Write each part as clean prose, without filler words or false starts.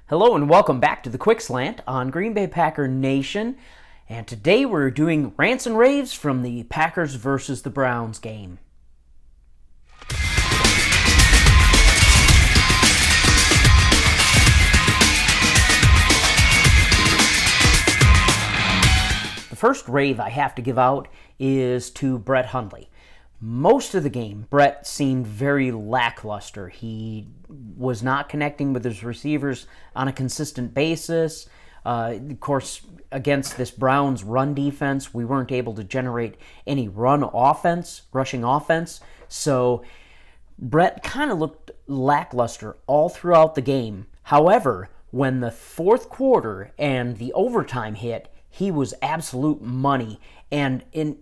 Hello and welcome back to the Quick Slant on Green Bay Packer Nation. And today we're doing Rants and Raves from the Packers versus the Browns game. The first rave I have to give out is to Brett Hundley. Most of the game, Brett seemed very lackluster. He was not connecting with his receivers on a consistent basis. Of course, against this Browns run defense, we weren't able to generate any rushing offense. So Brett kind of looked lackluster all throughout the game. However, when the fourth quarter and the overtime hit, he was absolute money. And in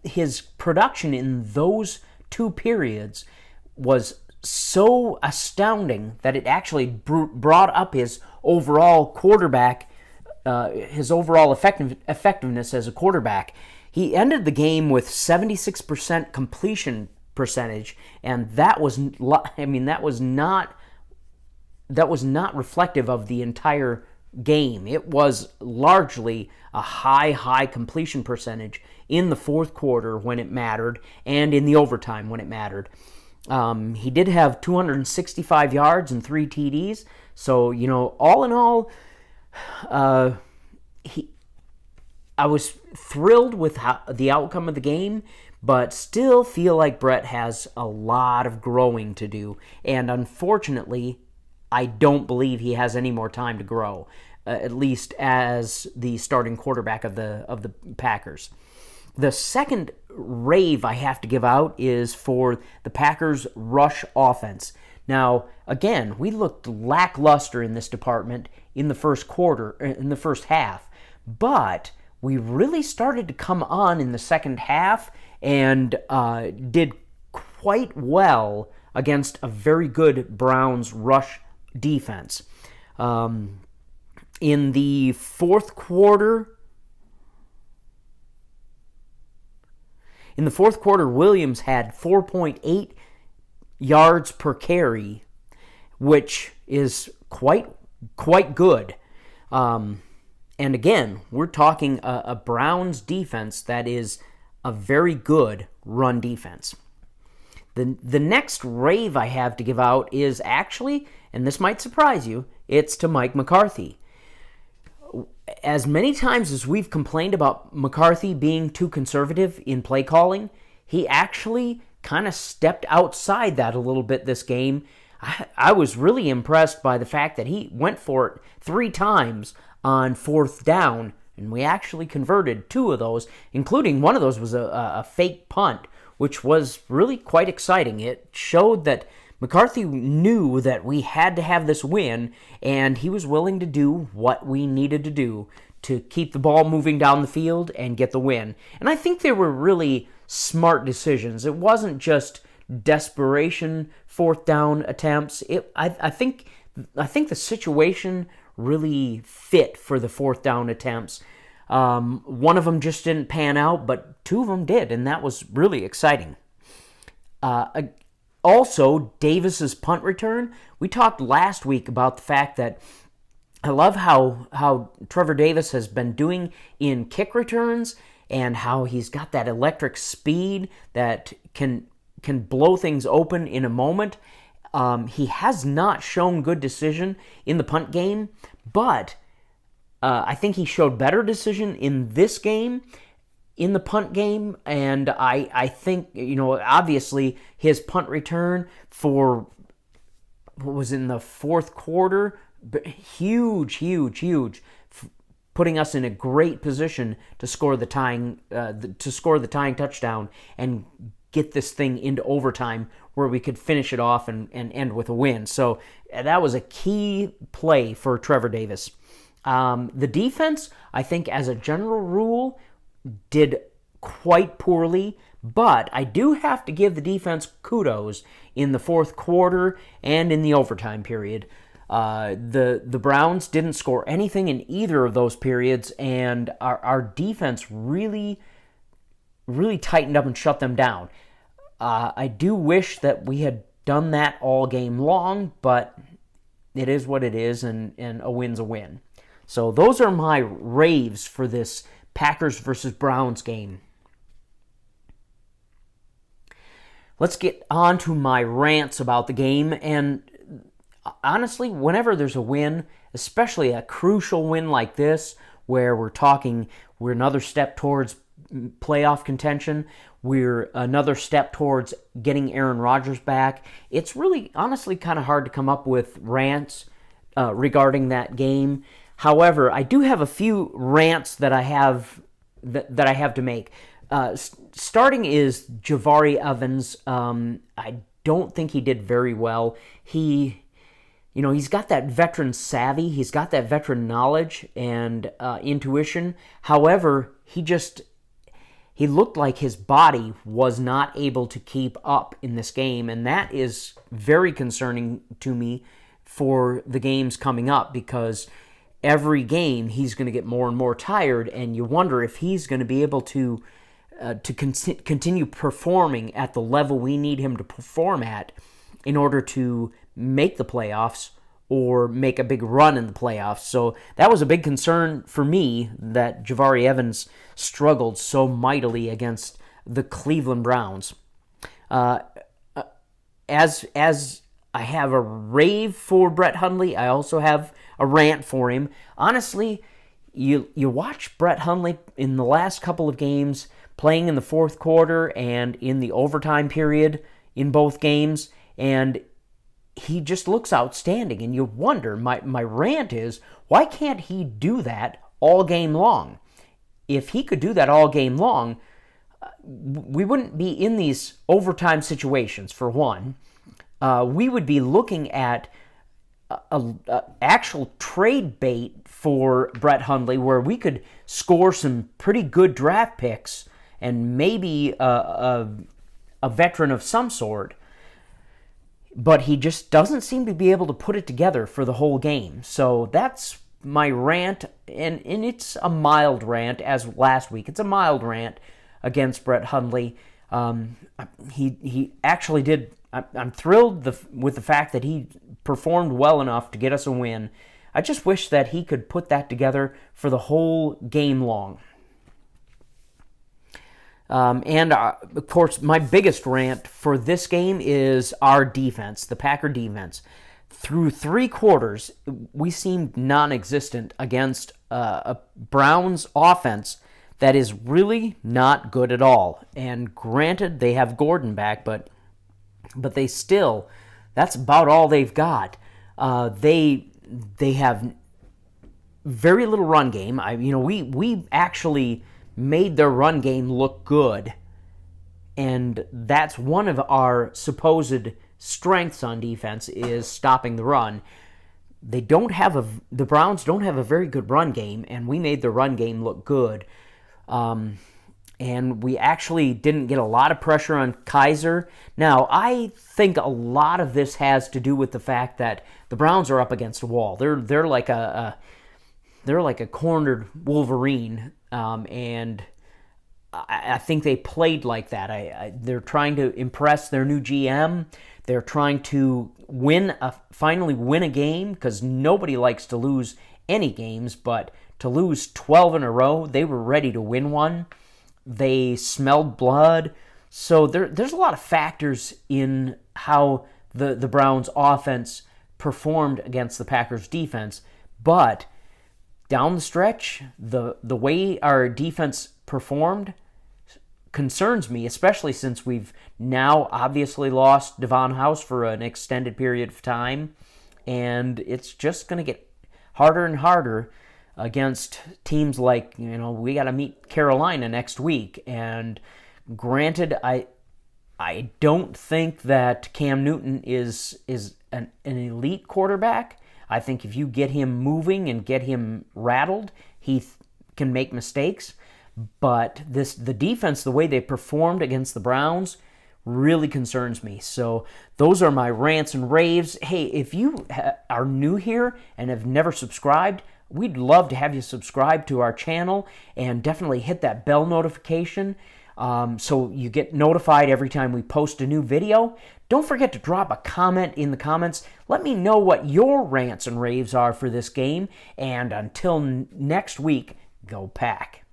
his production in those two periods was so astounding that it actually brought up his overall effectiveness as a quarterback. He ended the game with 76% completion percentage, and that was not reflective of the entire game. It was largely a high completion percentage in the fourth quarter when it mattered and in the overtime when it mattered. He did have 265 yards and 3 TDs. So, all in all, I was thrilled with the outcome of the game, but still feel like Brett has a lot of growing to do. And unfortunately, I don't believe he has any more time to grow, at least as the starting quarterback of the Packers. The second rave I have to give out is for the Packers' rush offense. Now, again, we looked lackluster in this department in the first half, but we really started to come on in the second half and did quite well against a very good Browns rush defense. In the fourth quarter, Williams had 4.8 yards per carry, which is quite good. And again, we're talking a Browns defense that is a very good run defense. The next rave I have to give out is actually, and this might surprise you, it's to Mike McCarthy. As many times as we've complained about McCarthy being too conservative in play calling, he actually kind of stepped outside that a little bit this game. I was really impressed by the fact that he went for it 3 times on fourth down, and we actually converted 2 of those, including one of those was a fake punt, which was really quite exciting. It showed that McCarthy knew that we had to have this win, and he was willing to do what we needed to do to keep the ball moving down the field and get the win. And I think they were really smart decisions. It wasn't just desperation fourth down attempts. I think the situation really fit for the fourth down attempts. One of them just didn't pan out, but 2 of them did, and that was really exciting. Also, Davis's punt return. We talked last week about the fact that I love how Trevor Davis has been doing in kick returns and how he's got that electric speed that can blow things open in a moment. He has not shown good decision in the punt game, but I think he showed better decision in this game, in the punt game, and I think, obviously his punt return for what was in the fourth quarter, huge, putting us in a great position to score the tying touchdown and get this thing into overtime where we could finish it off and end with a win. So that was a key play for Trevor Davis. The defense, I think, as a general rule, did quite poorly, but I do have to give the defense kudos in the fourth quarter and in the overtime period. The Browns didn't score anything in either of those periods, and our defense really tightened up and shut them down. I do wish that we had done that all game long, but it is what it is, and a win's a win. So those are my raves for this Packers versus Browns game. Let's get on to my rants about the game. And honestly, whenever there's a win, especially a crucial win like this, where we're another step towards playoff contention, we're another step towards getting Aaron Rodgers back, it's really, honestly, kind of hard to come up with rants regarding that game. However, I do have a few rants that I have to make. Starting is Jahvaree Evans. I don't think he did very well. He's got that veteran savvy. He's got that veteran knowledge and intuition. However, he looked like his body was not able to keep up in this game, and that is very concerning to me for the games coming up, because every game he's going to get more and more tired, and you wonder if he's going to be able to continue performing at the level we need him to perform at in order to make the playoffs or make a big run in the playoffs. So that was a big concern for me, that Jahvaree Evans struggled so mightily against the Cleveland Browns. As I have a rave for Brett Hundley, I also have a rant for him. Honestly, you watch Brett Hundley in the last couple of games, playing in the fourth quarter and in the overtime period in both games, and he just looks outstanding. And you wonder, my rant is, why can't he do that all game long? If he could do that all game long, we wouldn't be in these overtime situations, for one. We would be looking at a actual trade bait for Brett Hundley, where we could score some pretty good draft picks and maybe a veteran of some sort. But he just doesn't seem to be able to put it together for the whole game. So that's my rant, and it's a mild rant, as last week. It's a mild rant against Brett Hundley. He actually did. I'm thrilled with the fact that he performed well enough to get us a win. I just wish that he could put that together for the whole game long. And of course, my biggest rant for this game is our defense, the Packer defense. Through 3 quarters, we seemed non-existent against a Browns offense that is really not good at all. And granted, they have Gordon back, but they still, that's about all they've got. They have very little run game. We actually made their run game look good, and that's one of our supposed strengths on defense, is stopping the run. The Browns don't have a very good run game, and we made the run game look good. And we actually didn't get a lot of pressure on Kaiser. Now, I think a lot of this has to do with the fact that the Browns are up against a wall. They're like a cornered Wolverine, and I think they played like that. They're trying to impress their new GM. They're trying to finally win a game, because nobody likes to lose any games, but to lose 12 in a row, they were ready to win one. They smelled blood. So there's a lot of factors in how the Browns offense performed against the Packers defense, but down the stretch, the way our defense performed concerns me, especially since we've now obviously lost Devon House for an extended period of time, and it's just going to get harder and harder against teams like, we got to meet Carolina next week. And granted, I don't think that Cam Newton is an elite quarterback. I think if you get him moving and get him rattled, he can make mistakes. But the defense, the way they performed against the Browns, really concerns me. So those are my rants and raves. Hey, if you are new here and have never subscribed, we'd love to have you subscribe to our channel, and definitely hit that bell notification. so you get notified every time we post a new video. Don't forget to drop a comment in the comments. Let me know what your rants and raves are for this game. And until next week, go Pack.